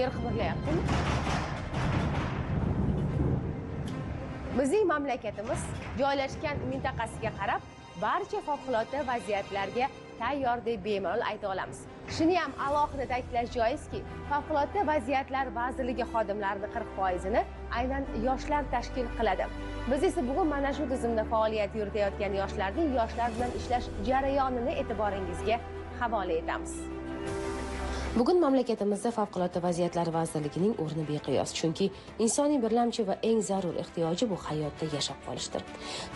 yer qimirlayaptimi? Bizning mamlakatimiz joylashgan mintaqasiga qarab, barcha favqulodda vaziyatlarga tayyor deb bemalol ayta olamiz. Shuni ham alohida ta'kidlash joizki, favqulodda vaziyatlar vazirligi xodimlarining 40%ni aynan yoshlar tashkil qiladi. Biz esa bugun mana shu tizimda faoliyat yuritayotgan yoshlar bilan ishlash jarayonini e'tiboringizga havola etamiz. Bugun mamlakatimizda favqulodda vaziyatlar vazirligining o'rni beqiyos, chunki insoniy birlamchi va eng zarur ehtiyoji bu hayotda yashab qolishdir.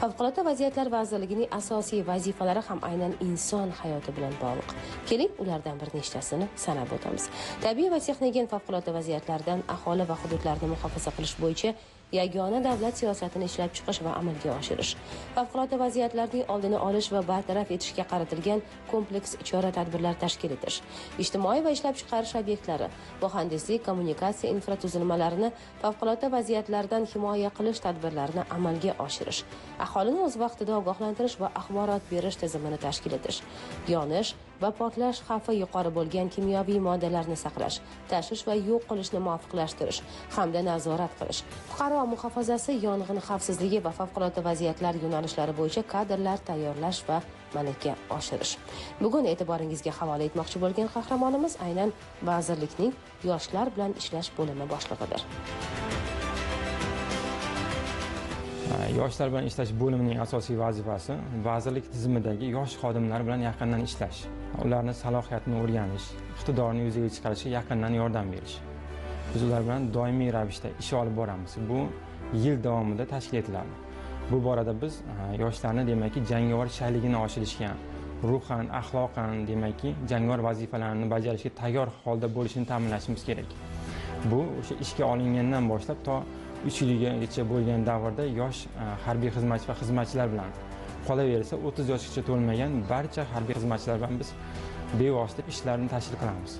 Favqulodda vaziyatlar vazirligining asosiy vazifalari ham aynan inson hayoti bilan bog'liq. Keling, ulardan bir nechtasini sanab o'tamiz. Tabiiy va texnogen favqulodda vaziyatlardan aholi va hududlarni muhofaza qilish bo'yicha yagona davlat siyosatini ishlab chiqish va amalga oshirish, favqulodda vaziyatlarning oldini olish va bartaraf etishga qaratilgan kompleks chora-tadbirlar tashkil etish, ijtimoiy va ishlab chiqarish obyektlari, muhandislik, kommunikatsiya infratuzilmalarini favqulodda vaziyatlardan himoya qilish tadbirlarini amalga oshirish, aholini o'z vaqtida ogohlantirish va axborot berish tizimini tashkil etish, yonish va portlash xavfi yuqori bo'lgan kimyoviy moddalarni saqlash, tashish va yo'q qilishni muvofiqlashtirish hamda nazorat qilish, fuqaro muhofazasi, yong'in xavfsizligi va favqulodda vaziyatlar yo'nalishlari bo'yicha kadrlar tayyorlash va malaka oshirish. Bugun e'tiboringizga havola etmoqchi bo'lgan qahramonimiz aynan vazirlikning yoshlar bilan ishlash bo'limi boshlig'idir. Yoshlar bilan ishlash bo'limining asosiy vazifasi vazirlik tizimidagi yosh xodimlar bilan yaqindan ishlash, ularning salohiyatini o'rganish, iqtidorini yuzaga chiqarishga yaqindan yordam berish. Biz ular bilan doimiy ravishda ish olib boramiz. Bu yil davomida tashkil etiladi. Bu borada biz yoshlarni demakki jangovar shayligini oshirishga, ruhan, axloqan demakki jangovar vazifalarni bajarishga tayyor holda bo'lishini ta'minlashimiz kerak. Bu o'sha ishga olingandan boshlab to 3 yilgacha bo'lgan davrda yosh harbiy xizmatchi va xizmatchilar bilan, qolaversa 30 yoshgacha to'lmagan barcha harbiy xizmatchilar bilan biz bevosita ishlarni tashkil qilamiz.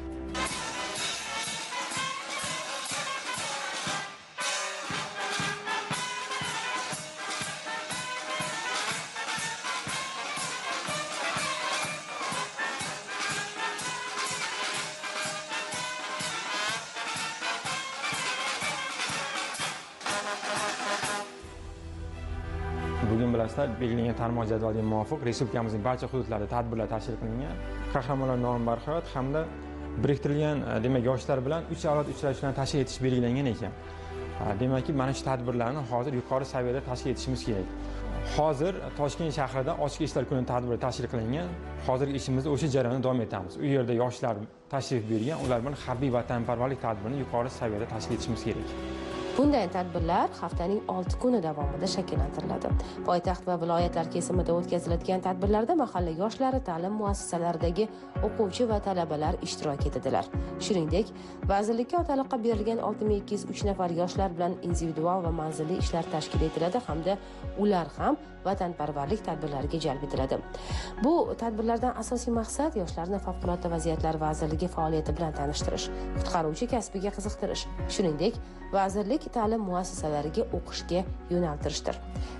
Bugun bilasizlar, belgilangan tarmoq jadvaliga muvofiq respublikamizning barcha hududlarida tadbirlar tashkil qilingan. Qahramonlar nomi barhayot hamda biriktirilgan demak yoshlar bilan 3 avlod uchrashuvlarini tashkil etish belgilangan ekan. Demakki, mana shu tadbirlarni hozir yuqori saviyada tashkil etishimiz kerak. Hozir Toshkent shahrida ochiq ishlar kuni tadbiri tashkil qilingan. Hozirgi ishimizda o'sha jarayonni davom etamiz. U yerda yoshlar tashrif buyurgan, ular bilan harbiy vatanparvarlik tadbirini yuqori saviyada tashkil etishimiz kerak. Bunday tadbirlar haftaning 6 kuni davomida shakllantiriladi. Poytaxt va viloyatlar kesimida o'tkaziladigan tadbirlarda mahalla yoshlari ta'lim muassasalaridagi o'quvchi va talabalar ishtirok etadilar. Shuningdek, vazirlikka otaliqqa berilgan 6203 nafar yoshlar bilan individual va manzilli ishlar tashkil etiladi hamda ular ham vatanparvarlik tadbirlariga jalb etiladi. Bu tadbirlardan asosiy maqsad yoshlarni favqulodda vaziyatlar vazirligi faoliyati bilan tanishtirish, qutqaruvchi kasbiga qiziqtirish, shuningdek, vazirlik ta'lim muassasalariga o'qishga yo'naltirishdir.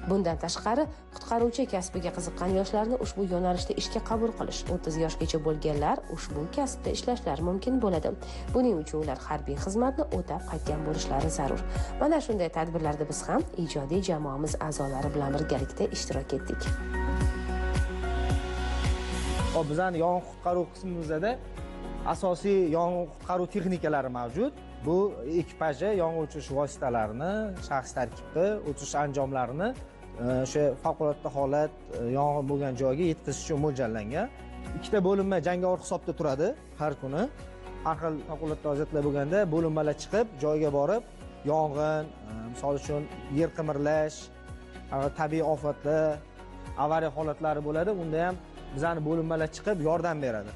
Bundan tashqari, qutqaruvchi kasbiga qiziqqan yoshlarni ushbu yo'nalishda ishga qabul qilish, 30 yoshgacha bo'lganlar ushbu kasbda ishlashlari mumkin bo'ladi. Buning uchun ular harbiy xizmatni o'tab qaytgan bo'lishlari zarur. Mana shunday tadbirlarda biz ham ijodiy jamoamiz a'zolari bilan birgalikda ishtirok etdik. Bizning yong'in qutqaruv qismimizda asosiy yong'in qutqaruv texnikalari mavjud. Bu ekipaji yong'in o'chirish vositalarini, shaxs tarkibni, o'chirish anjomlarini o'sha favqulodda holat yong'in bo'lgan joyga yetkazish uchun mo'ljallangan. Ikkita bo'linma jangovar hisobda turadi har kuni. Har xil favqulodda vaziyatlar bo'lganda bo'linmalar chiqib, joyga borib, yong'in, misol uchun yer qimirlash, tabiiy ofatlar, avariya holatlari bo'ladi. Unda ham bizning bo'linmalar chiqib yordam beradi.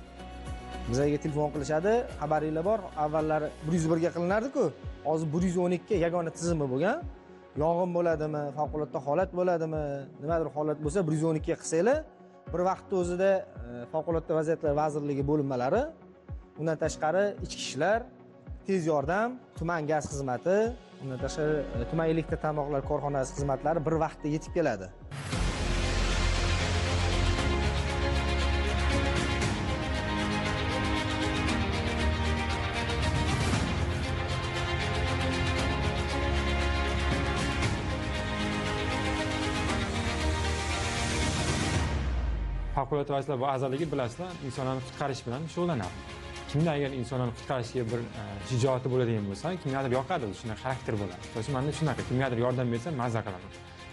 Bizga telefon qilishadi, xabaringlar bor. Avvallari 101 ga qilinardi-ku. Hozir 112 ga yagona tizimi bo'lgan. Yong'in bo'ladimi, favqulodda holat bo'ladimi, nimadir holat bo'lsa 112 ga qilsanglar, bir vaqtda o'zida favqulodda vaziyatlar vazirligi bo'linmalari, undan tashqari ichki ishlar, tez yordam, tuman gaz xizmati, undan tashqari tuman elektr tarmoqlari korxonasi xizmatlari bir vaqtda yetib keladi. Favqulodda vaziyatlar vazirligi bilasizlar, insonlarni qutqarish bilan shug'ullanadi. Kimda agar insonlarni qutqarishga bir shijoati bo'ladigan bo'lsa, kimgadir yoqadi, shunaqa xarakter bo'ladi. To'g'risi, menda shunaqa, kimgadir yordam bersa mazza qilaman.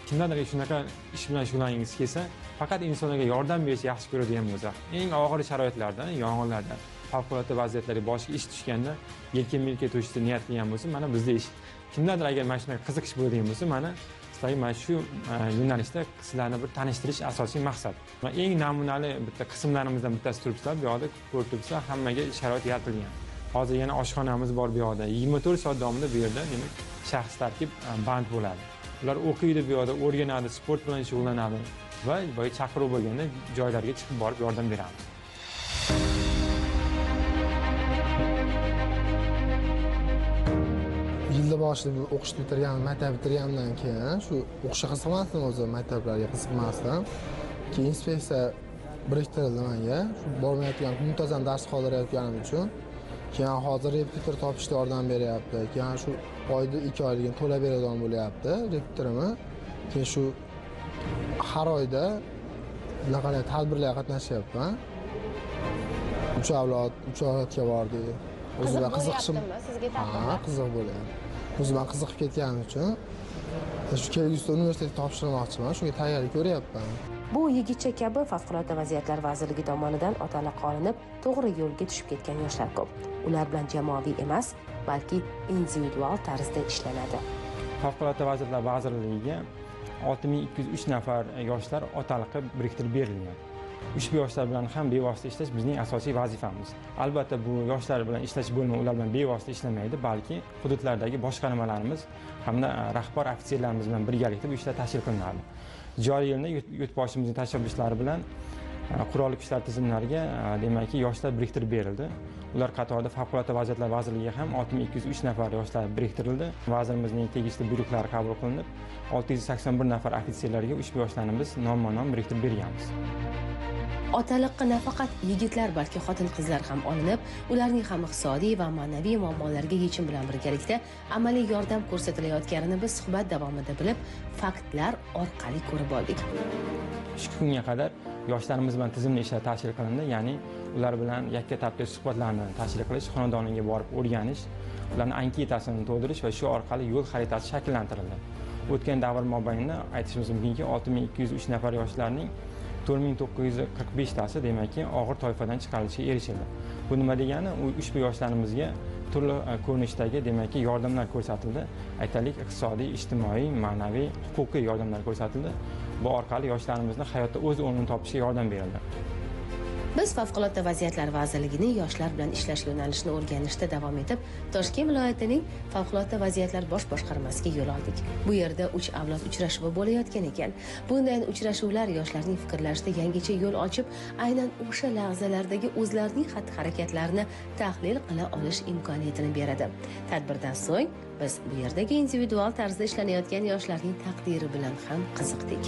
Kimdadir shunaqa ish bilan shug'ullanishingiz kelsa, faqat insonlarga yordam berishni yaxshi ko'radigan bo'lsa, eng og'ir sharoitlarda, yong'inlarda, favqulodda vaziyatlarga boshiga ish tushganda yelka-melka to'shishni niyat qilgan bo'lsa, mana bizda ish. Kimdadir agar mana shunaqa qiziqish bo'ladigan bo'lsa, mana sizlarga mana shu yo'nalishda sizlarni bir tanishtirish asosiy maqsad. Eng namunali bitta qismlarimizdan bittasi turibsizlar, bu yoqda ko'rib turibsizlar, hammaga sharoit yaratilgan. Hozir yana oshxonamiz bor bu yoqda. 24 soat davomida bu yerda demak shaxs tarkib band bo'ladi. Ular o'qiydi bu yoqda, o'rganadi, sport bilan shug'ullanadi va boya chaqiruv bo'lganda joylarga chiqib borib yordam beramiz. Yilda boshida o'qishni bitirgan, maktab bitirgandan keyin shu o'qishga qiziqmasdim o'zi, maktablarga qiziqmasdim. Keyin inspeksiya biriktirildi menga. Shu bormayotgan, muntazam dars qoldirayotganim uchun. Keyin hozir repetitor topishda yordam beryapti. Keyin shu oyda 2 oyligini to'lab beradigan bo'lyapti repetitorimi. Keyin shu har oyda bunaqa tadbirlarga qatnashyapman. 3 avlodga bordik. O'zimga qiziqishim, sizga tadbirlar? qiziq bo'lyapti. O'zimga qiziqib ketganim uchun shu kelgusida universitetga topshirmoqchiman, shunga tayyorlik ko'ryapman. Bu yigitcha kabi Favqulodda vaziyatlar vazirligi tomonidan otaliq olinib, to'g'ri yo'lga tushib ketgan yoshlar ko'p. Ular bilan jamoaviy emas, balki individual tarzda ishlanadi. Favqulodda vaziyatlar vazirligiga 6203 nafar yoshlar otaliqqa biriktirib berilgan. Ushbu yoshlar bilan ham bevosita ishlash bizning asosiy vazifamiz. Albatta bu yoshlar bilan ishlash bo'lmay, ular bilan bevosita ishlamaydi, balki hududlardagi boshqarmalarimiz hamda rahbar ofitserlarimiz bilan birgalikda bu ishlar tashkil qilinadi. Joriy yilda yurtboshimizning tashabbuslari bilan qurolli kuchlar tizimlariga demakki yoshlar biriktirib berildi. Ular qatorida Favqulodda vaziyatlar vazirligiga ham 6203 nafar yoshlar biriktirildi. Vazirimizning tegishli buyruqlari qabul qilinib, 681 nafar ofitserlarga ushbu yoshlarimiz nomma-nom biriktirib berganmiz. Otaliqqa nafaqat yigitlar, balki xotin-qizlar ham olinib, ularning ham iqtisodiy va ma'naviy muammolariga yechim bilan birgalikda amaliy yordam ko'rsatilayotganini biz suhbat davomida bilib, faktlar orqali ko'rib oldik. Shu kunga qadar yoshlarimiz bilan tizimli ishlar tashkil qilindi, ya'ni ular bilan yakka-tapka suhbatlarni tashkil qilish, xonadoniga borib o'rganish, ularning anketasini to'ldirish va shu orqali yo'l xaritasi shakllantirildi. O'tgan davr mobaynida aytishimiz mumkinki, 6203 nafar yoshlarning 4945 tasi demakki og'ir toifadan chiqarilishiga erishildi. Bu nima degani? Ushbu yoshlarimizga turli ko'rinishdagi demakki yordamlar ko'rsatildi. Aytaylik, iqtisodiy, ijtimoiy, ma'naviy, huquqiy yordamlar ko'rsatildi. Bu orqali yoshlarimizni hayotda o'z o'rnini topishiga yordam berildi. Biz Favqulodda vaziyatlar vazirligining yoshlar bilan ishlash yo'nalishini o'rganishda davom etib, Toshkent viloyatining Favqulodda vaziyatlar bosh boshqarmasiga yo'l oldik. Bu yerda 3 avlod uchrashuvi bo'layotgan ekan. Bunday uchrashuvlar yoshlarning fikrlashida yangicha yo'l ochib, aynan o'sha lahzalardagi o'zlarining xatti-harakatlarini tahlil qila olish imkoniyatini beradi. Tadbirdan so'ng biz bu yerdagi individual tarzda ishlanayotgan yoshlarning taqdiri bilan ham qiziqdik.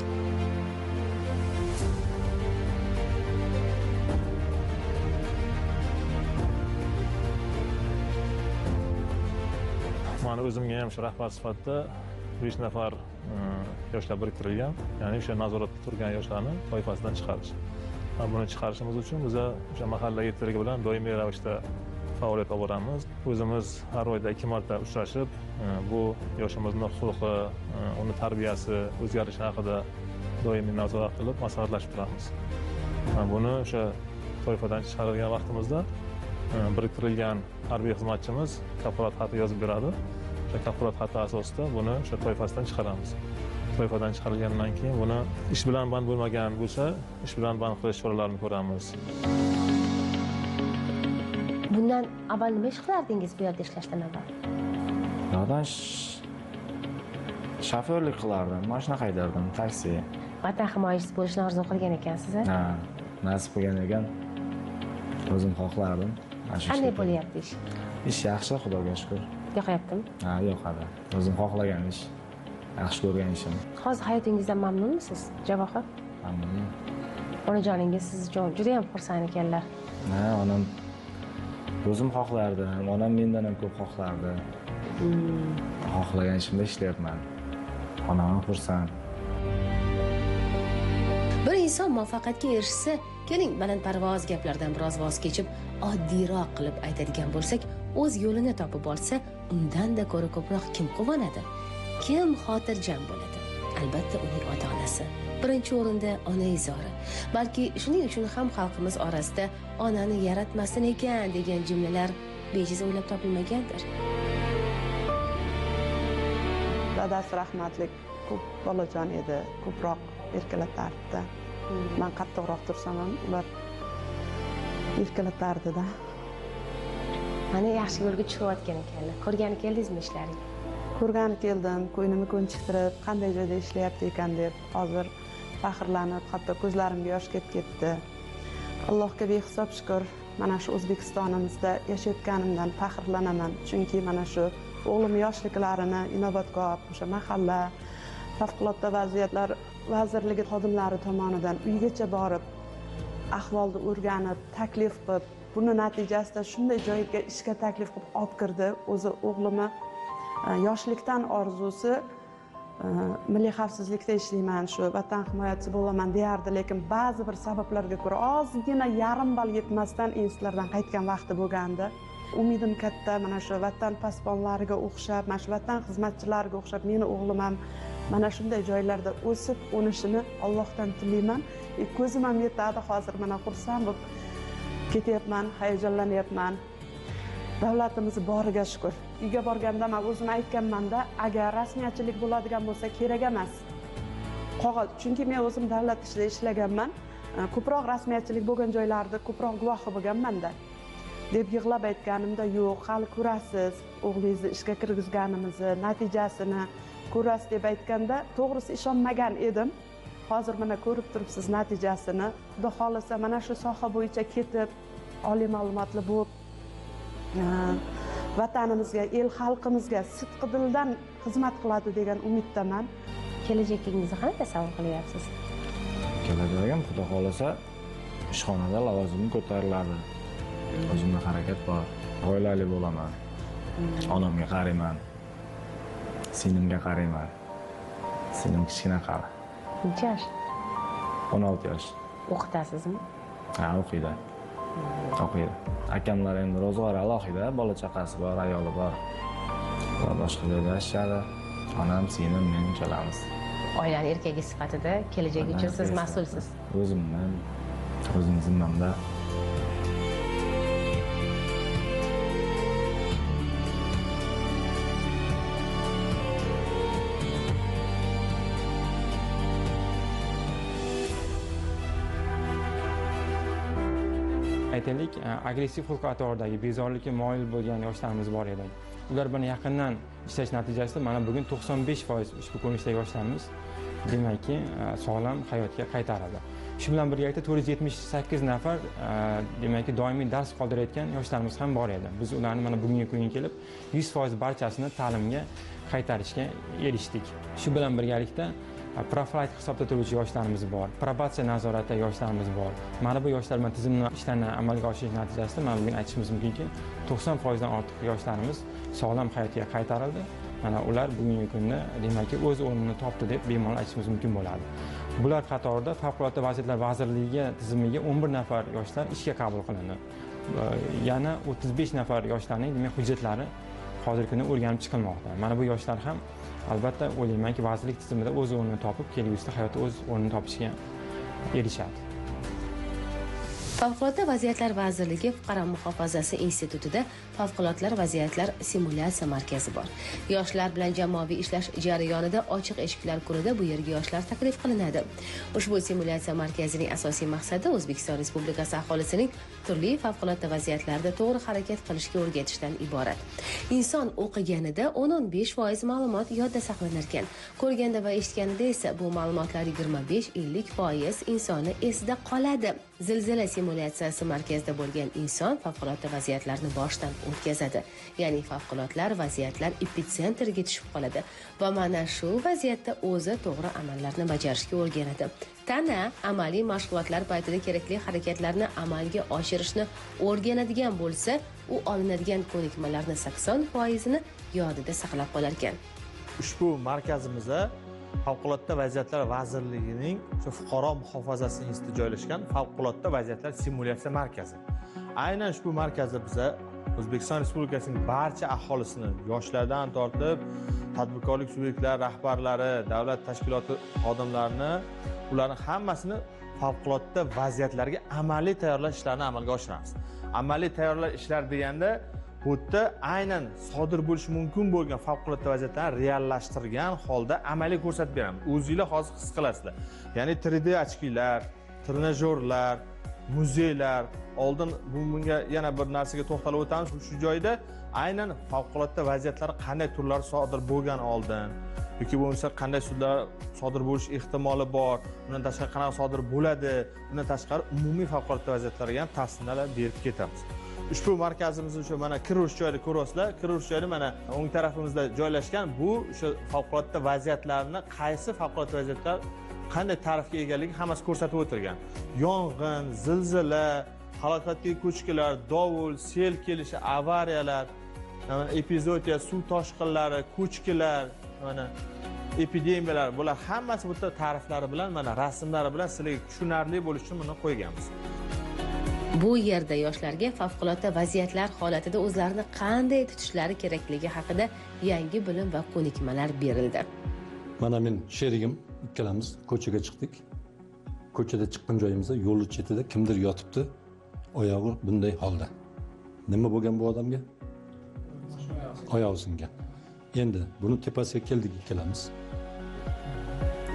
Mani o'zimga ham shu rahbar sifatida 5 nafar yoshlar biriktirilgan, ya'ni o'sha nazoratda turgan yoshlarni toifasidan chiqarish. Va buni chiqarishimiz uchun biz o'sha mahalla yetakchiligi bilan doimiy ravishda faoliyat olib boramiz. O'zimiz har oyda 2 marta uchrashib, bu yoshimizning xulqi, uni tarbiyasi o'zgarishi haqida doimiy nazorat qilib, maslahatlashib turamiz. Buni o'sha toifadan chiqarilgan vaqtimizda biriktirilgan harbiy xizmatchimiz kafolat xati yozib beradi. O'sha kafolat xati asosida buni o'sha toifasidan chiqaramiz. Toifadan chiqarilgandan keyin buni ish bilan band bo'lmagan bo'lsa, ish bilan band qilish choralarini ko'ramiz. Bundan avval nima ish qilardingiz bu yerda ishlashdan avval? Yo'qdan shofyorlik qilardim, mashina haydardim, taksi. Vatan himoyachisi bo'lishni orzu qilgan ekansiz, Ha, nasib qilgan ekan. O'zim xohlardim. Qanday bo'lyapti ish? Ish yaxshi, Xudoga shukr. Yoqyaptimi? Ha, yoqadi. O'zim xohlagan ish. Yaxshi ko'rgan ishim. Hozir hayotingizdan mamnunmisiz, Javohir? Mamnunman. Onajoningiz siz uchun juda ham xursand ekanlar. Ha, onam o'zim xohlardim. Onam mendan ham ko'p xohlardi. Xohlagan ishimda ishlayapman. Onam ham xursand. Bir inson muvaffaqiyatga erishsa, keling balandparvoz gaplardan biroz voz kechib, oddiyroq qilib aytadigan bo'lsak, o'z yo'lini topib olsa, undan-da ko'ra ko'proq kim quvonadi? Kim xotirjam bo'ladi? Albatta uning ota-onasi. Birinchi o'rinda ona izori. Balki shuning uchun ham xalqimiz orasida onani yaratmasin ekan degan jumlalar bejiz o'ylab topilmagandir. Dadasi rahmatlik ko'p bolajon edi, ko'proq erkalatardi. Men qattiqroq tursam ham ular erkalatardi-da. Mana yaxshi yo'lga chiqayotgan ekanlar. Ko'rgani keldingizmi ishlarini? Ko'rgani keldim, ko'nglimi ko'nchiktirib, qanday joyda ishlayapti ekan deb hozir faxrlanib, hatto ko'zlarimga yosh kelib ketdi. Allohga behisob shukr, mana shu O'zbekistonimizda yashayotganimdan faxrlanaman, chunki mana shu o'g'lim yoshliklarini Inobatgoh, o'sha mahalla favqulodda vaziyatlar vazirligi xodimlari tomonidan uygacha borib, ahvolni o'rganib, taklif qilib, buni natijasida shunday joyga ishga taklif qilib olib kirdi. O'zi o'g'limi yoshlikdan orzusi milliy xavfsizlikda ishlayman, shu vatan himoyachisi bo'laman deyardi, lekin ba'zi bir sabablarga ko'ra ozgina yarim ball yetmasdan institutlardan qaytgan vaqti bo'lgandi. Umidim katta, mana shu vatan posbonlariga o'xshab, mana shu vatan xizmatchilariga o'xshab meni o'g'lim ham mana shunday joylarda o'sib o'nishini Allohdan tilayman. Ko'zim ham yetadi, hozir mana xursand bo'lib ketyapman, hayajonlanyapman. Davlatimiz boriga shukr. Uyga borganda men o'zim aytganman-da, agar rasmiyatchilik bo'ladigan bo'lsa kerak emas. Qog'oz, chunki men o'zim davlat ishida ishlaganman. Ko'proq rasmiyatchilik bo'lgan joylarda ko'proq guvohi bo'lganman-da. deb yig'lab aytganimda, yo'q, hali ko'rasiz, o'g'lingizni ishga kirgizganimizni, natijasini ko'rasiz deb aytganda, to'g'risi ishonmagan edim. Hozir mana ko'rib turibsiz natijasini. Xudo xolasa mana shu soha bo'yicha ketib, oliy ma'lumotli bo'lib, vatanimizga, el xalqimizga sidqi dildan xizmat qiladi degan umiddaman. Kelajagingizni qanday tasavvur qilyapsiz? Kelajagim xudo xolasa ishxonada lavozimim ko'tariladi. O'zimda harakat bor. Oilali bo'laman. Onamga qarayman. Singlimga qarayman. Singlim kichkina qari. Necha yosh? 16 yosh. O'qitasizmi? Ha, o'qiydi. O'qiydi. Akamlar endi ro'zg'ori alohida, bola chaqasi bor, ayoli bor. Va boshqa joyda yashashadi. Onam, singlim, men uchalamiz. Oilani erkagi sifatida kelajagi uchun siz mas'ulsiz. O'zim zimmamda. Aytaylik, agressiv xulq atoridagi bezorilikka moyil bo'lgan yoshlarimiz bor edi. Ular bilan yaqindan ishlash natijasida mana bugun 95% ushbu ko'rinishdagi yoshlarimiz demakki sog'lom hayotga qaytarildi. Shu bilan birgalikda 478 nafar demakki doimiy dars qoldirayotgan yoshlarimiz ham bor edi. Biz ularni mana bugungi kunga kelib 100% barchasini ta'limga qaytarishga erishdik. Shu bilan birgalikda profilaktik hisobda turuvchi yoshlarimiz bor, probatsiya nazoratida yoshlarimiz bor. Mana bu yoshlar bilan tizimli ishlarni amalga oshirish natijasida mana bugun aytishimiz mumkinki, 90% dan ortiq yoshlarimiz sog'lom hayotga qaytarildi. Mana ular bugungi kunda demakki o'z o'rnini topdi deb bemalol aytishimiz mumkin bo'ladi. Bular qatorida Favqulodda vaziyatlar vazirligi tizimiga 11 nafar yoshlar ishga qabul qilindi. Yana 35 nafar yoshlarning demak hujjatlari hozirgi kunda o'rganib chiqilmoqda. Mana bu yoshlar ham albatta o'ylaymanki vazirlik tizimida o'z o'rnini topib, kelgusida hayotda o'z o'rnini topishga erishadi. Favqulodda vaziyatlar vazirligi Fuqaro muhofazasi institutida favqulodda vaziyatlar simulyatsiya markazi bor. Yoshlar bilan jamoaviy ishlash jarayonida ochiq eshiklar kunida bu yerga yoshlar taklif qilinadi. Ushbu simulyatsiya markazining asosiy maqsadi O'zbekiston Respublikasi aholisining turli favqulodda vaziyatlarda to'g'ri harakat qilishga o'rgatishdan iborat. Inson o'qiganida 10-15% ma'lumot yodda saqlanar ekan. Ko'rganda va eshitganida esa bu ma'lumotlar 25-50% insonni esida qoladi. Zilzila simulyatsiyasi markazida bo'lgan inson favqulodda vaziyatlarni boshdan o'tkazadi. Ya'ni favqulodda vaziyatlar epitsentriga tushib qoladi va mana shu vaziyatda o'zi to'g'ri amallarni bajarishga o'rganadi. Tana amaliy mashg'ulotlar paytida kerakli harakatlarni amalga oshirishni o'rganadigan bo'lsa, u olinadigan ko'nikmalarning 80%ni yodida saqlab qolar ekan. Ushbu markazimizda Favqulodda vaziyatlar vazirligining o'sha fuqaro muhofazasi institutida joylashgan favqulodda vaziyatlar simulyatsiya markazi. Aynan ushbu markazda biza O'zbekiston Respublikasining barcha aholisini, yoshlardan tortib, tadbirkorlik subyektlari rahbarlari, davlat tashkiloti xodimlarini, ularning hammasini favqulodda vaziyatlarga amaliy tayyorlash ishlarini amalga oshiramiz. Amaliy tayyorlash ishlar deganda bu yerda aynan sodir bo'lishi mumkin bo'lgan favqulodda vaziyatlarni reallashtirgan holda amaliy ko'rsatib beramiz. O'zingizlar hozir his qilasizlar. Ya'ni 3D ochkilar, trenajyorlar, muzeylar, oldin bunga yana bir narsaga to'xtalib o'tamiz. Shu joyda aynan favqulodda vaziyatlar qanday turlari sodir bo'lgan oldin yoki bo'lmasa qanday sudlar sodir bo'lish ehtimoli bor, undan tashqari qanaqa sodir bo'ladi, undan tashqari umumiy favqulodda vaziyatlarga ham tavsiyalar berib ketamiz. Ushbu markazimiz o'sha mana kirish joyida ko'rasizlar. Kirish joyida mana o'ng tarafimizda joylashgan bu o'sha favqulodda vaziyatlarni qaysi favqulodda vaziyatlar qanday ta'rifga egaligi hammasi ko'rsatib o'tilgan. Yong'in, zilzila, halokatli ko'chkilar, dovul, sel kelishi, avariyalar, epizodiya, suv toshqinlari, ko'chkilar, mana epidemiyalar, bular hammasi bu yerda ta'riflari bilan, mana rasmlari bilan sizlarga tushunarli bo'lishi uchun buni qo'yganmiz. Bu yerda yoshlarga favqulodda vaziyatlar holatida o'zlarini qanday tutishlari kerakligi haqida yangi bilim va ko'nikmalar berildi. Mana men sherigim ikkalamiz ko'chaga chiqdik. Ko'chada chiqqan joyimizda yo'l chetida kimdir yotibdi. Oyog'i bunday holda. Nima bo'lgan bu odamga? Oyog'i singan. Endi buni tepasiga keldik ikkalamiz.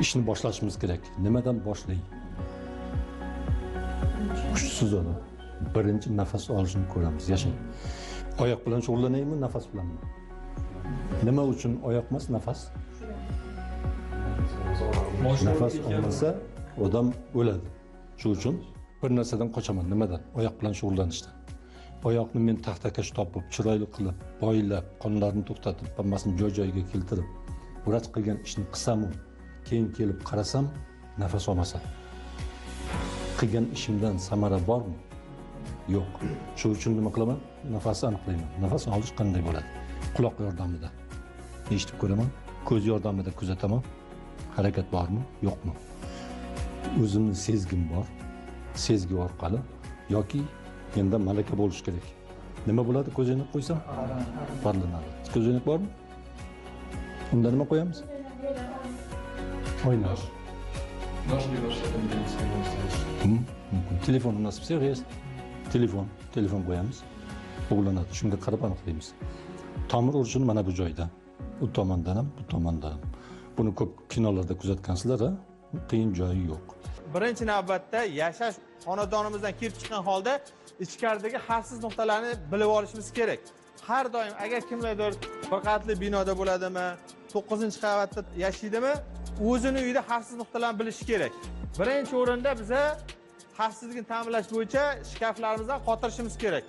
Ishni boshlashimiz kerak. Nimadan boshlay? Kuchsiz odam. Birinchi nafas olishni ko'ramiz, yashang. Oyoq bilan shug'ullanaymi, nafas bilanmi? Nima uchun oyoq emas, nafas? Nafas olmasa odam o'ladi. Shuning uchun bir narsadan qochaman. Nimadan? Oyoq bilan shug'ullanishdan. Oyoqni men taxtakash topib, chiroyli qilib, boylab, qonlarni to'xtatib, hammasini joy-joyiga keltirib, vrach qilgan ishni qilsam-u, keyin kelib qarasam, nafas olmasa. Qilgan ishimdan samara bormi? Yo'q. Shuning uchun nima qilaman? Nafasni aniqlayman. Nafas olish qanday bo'ladi? Quloq yordamida eshitib ko'raman, ko'z yordamida kuzataman. Harakat bormi, yo'qmi? O'zimni sezgim bor. Sezgi orqali yoki menda malaka bo'lish kerak. Nima bo'ladi ko'zoynak qo'ysam? Parlanadi. Ko'zoynak bormi? Unda nima qo'yamiz? O'ynash. Telefon nasib bo'lsa, есть. Telefon qo'yamiz. Bog'lanadi. Shunga qarab aniqlaymiz. Tomir urishini mana bu joyda. U tomondan ham, bu tomondan ham. Buni ko'p kinolarda kuzatgansizlar, qiyin joyi yo'q. Birinchi navbatda yashash xonadonimizdan kirib chiqqan holda ichkaridagi xavfsiz nuqtalarni bilib olishimiz kerak. Har doim agar kimlardir bir qavatli binoda bo'ladimi, 9-qavatda yashaydimi, o'zini uyida xavfsiz nuqtalarni bilishi kerak. Birinchi o'rinda biza xavfsizlikni ta'minlash bo'yicha shkaflarimizdan qotirishimiz kerak.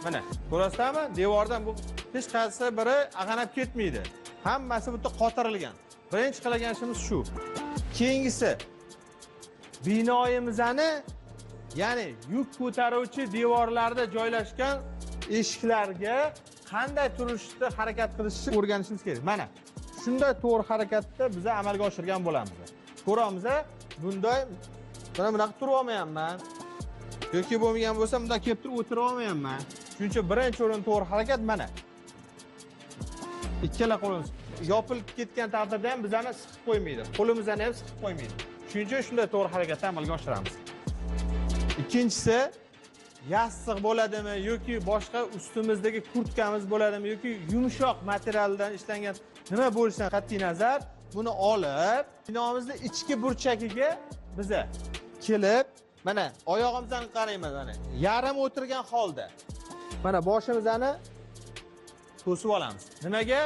Mana, ko'rasizlarmi? Devordan bu hech qaysi biri ag'anab ketmaydi. Hammasi bu yerda qotirilgan. Birinchi qilgan ishimiz shu. Keyingisi binoyimizni, ya'ni yuk ko'taruvchi devorlarda joylashgan eshiklarga qanday turishda harakat qilishni o'rganishimiz kerak. Mana shunday to'g'ri harakatda biz amalga oshirgan bo'lamiz. Ko'ramiz, bunday mana bunaqa turib olmayapman. Yoki bo'lmagan bo'lsa, bundan kelib turib o'tira olmayapman. Shuning uchun birinchi o'rin to'g'ri harakat mana. Ikkala qo'limiz yopilib ketgan taqdirda ham bizani siqib qo'ymaydi. Qo'limizni ham siqib qo'ymaydi. Shuning uchun shunday to'g'ri harakatni amalga oshiramiz. Ikkinchisi, yassiq bo'ladimi yoki boshqa ustimizdagi kurtkamiz bo'ladimi yoki yumshoq materialdan ishlangan nima bo'lishidan qat'iy nazar buni olib, binomizning ichki burchagiga biza kelib, mana oyog'imizni qaraymiz, mana yarim o'tirgan holda mana boshimizni to'sib olamiz. Nimaga?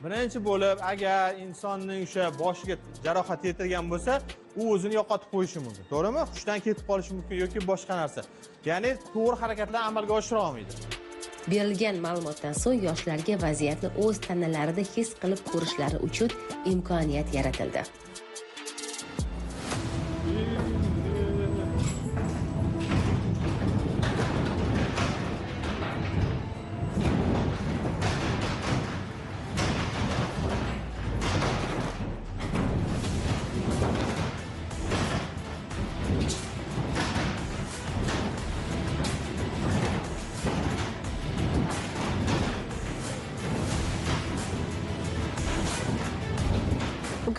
Birinchi bo'lib, agar insonning o'sha boshiga jarohat yetirgan bo'lsa, u o'zini yo'qotib qo'yishi mumkin. To'g'rimi? Hushdan ketib qolishi mumkin yoki boshqa narsa. Ya'ni to'g'ri harakatlarni amalga oshira olmaydi. Berilgan ma'lumotdan so'ng yoshlarga vaziyatni o'z tanalarida his qilib ko'rishlari uchun imkoniyat yaratildi.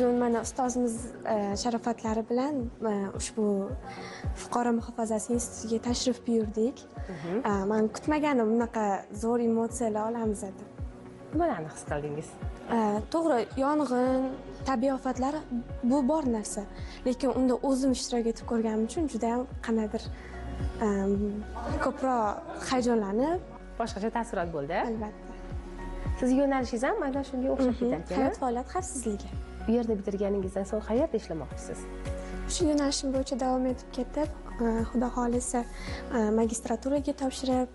bugun mana ustozimiz sharofatlari bilan ushbu fuqaro muhofazasi institutiga tashrif buyurdik. Men kutmaganim bunaqa zo'r emotsiyalar olamiz deb. Nimalarni his qildingiz? To'g'ri, yong'in, tabiiy ofatlar bu bor narsa, lekin unda o'zim ishtirok etib ko'rganim uchun juda ham qandaydir ko'proq hayajonlanib, Boshqacha taassurot bo'ldi. albatta. Siz yo'nalishingiz ham mana shunga o'xshab ketar Hayot ekan. faoliyat xavfsizligi. Bu yerda bitirganingizdan so'ng qayerda ishlamoqchisiz? Shu yo'nalishim bo'yicha davom etib ketib, xudo xohlasa magistraturaga topshirib,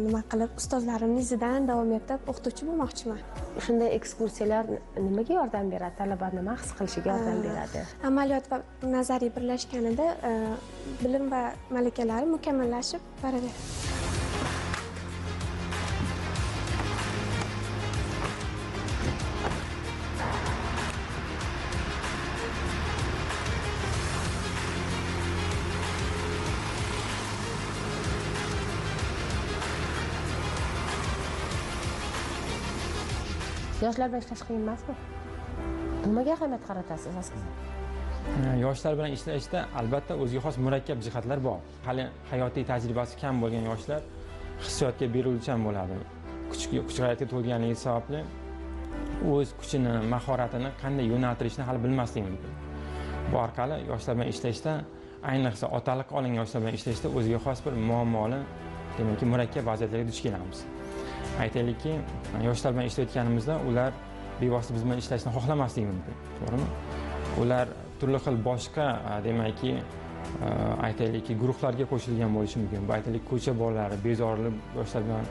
nima qilib ustozlarimning izidan davom etib o'qituvchi bo'lmoqchiman. Shunday ekskursiyalar nimaga yordam beradi? Talaba nima his qilishiga yordam beradi? Amaliyot va nazariy birlashganida bilim va malakalari mukammallashib boraveradi. Yoshlar bilan ishlash qiyin emasmi? Nimaga ahamiyat qaratasiz aslida? Yoshlar bilan ishlashda albatta o'ziga xos murakkab jihatlar bor. Hali hayotiy tajribasi kam bo'lgan yoshlar hissiyotga beriluvchan bo'ladi. Kuch g'ayratga to'lganligi sababli o'z kuchini, mahoratini qanday yo'naltirishni hali bilmasligi mumkin. Bu orqali yoshlar bilan ishlashda, ayniqsa otaliq olingan yoshlar bilan ishlashda o'ziga xos bir muammoli, demakki murakkab vaziyatlarga duch kelamiz. Aytaylikki, yoshlar bilan ishlayotganimizda ular bevosita biz bilan ishlashni xohlamasligi mumkin, to'g'rimi? Ular turli xil boshqa, demakki, aytaylikki, guruhlarga qo'shilgan bo'lishi mumkin. Bu aytaylik ko'cha bolalari, bezorilik yoshlar bilan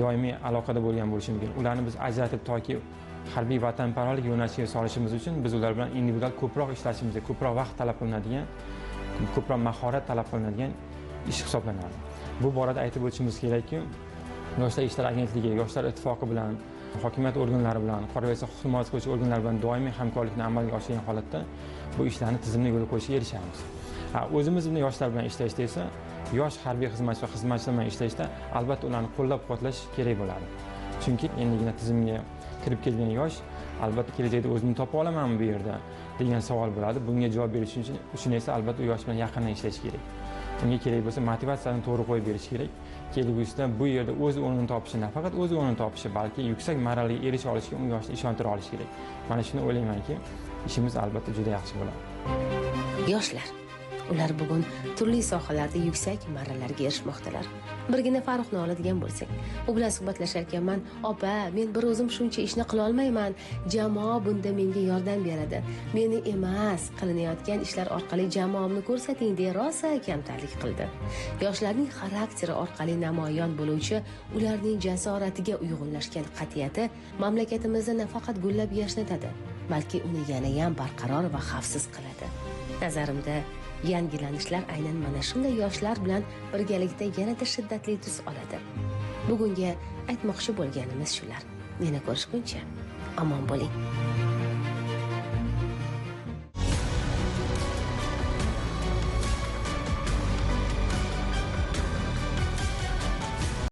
doimiy aloqada bo'lgan bo'lishi mumkin. Ularni biz ajratib toki harbiy vatanparvarlik yo'nalishiga solishimiz uchun biz ular bilan individual ko'proq ishlashimiz, ko'proq vaqt talab qilinadigan, ko'proq mahorat talab qilinadigan ish hisoblanadi. Bu borada aytib o'tishimiz kerakki, Yoshlar ishlar agentligi, Yoshlar ittifoqi bilan, hokimiyat organlari bilan, qonunchilik himoya qiluvchi organlar bilan doimiy hamkorlikni amalga oshirgan holatda bu ishlarni tizimli yo'lga qo'yishga erishamiz. O'zimiz bilan yoshlar bilan ishlashda esa, yosh harbiy xizmatchi va xizmatchilar bilan ishlashda albatta ularni qo'llab-quvvatlash kerak bo'ladi. Chunki endigina tizimga kirib kelgan yosh albatta kelajakda o'zini topa olamanmi bu yerda degan savol bo'ladi. Bunga javob berish uchun esa albatta u yosh bilan yaqindan ishlash kerak. Unga kerak bo'lsa motivatsiyani to'g'ri qo'yib berish kerak. Kelgusida bu yerda o'z o'rnini topishi, nafaqat o'z o'rnini topishi, balki yuksak marraga erisha olishiga uni yoshni ishontira olish kerak. Mana shuni o'ylaymanki, ishimiz albatta juda yaxshi bo'ladi. Yoshlar, ular bugun turli sohalarda yuksak marralarga erishmoqdalar. Birgina Farruxni oladigan bo'lsak, u bilan suhbatlasharkanman, "Opa, men bir o'zim shuncha ishni qila olmayman. Jamoa bunda menga yordam beradi. Meni emas, qilinayotgan ishlar orqali jamoamni ko'rsating" deya rosa kamtarlik qildi. Yoshlarning xarakteri orqali namoyon bo'luvchi, ularning jasoratiga uyg'unlashgan qat'iyati mamlakatimizda nafaqat gullab yashnatadi, balki uni yanayam barqaror va xavfsiz qiladi. Nazarimda yangilanishlar aynan mana shunday yoshlar bilan birgalikda yanada shiddatli tus oladi. Bugunga aytmoqchi bo'lganimiz shular. Meni ko'rishguncha omon bo'ling.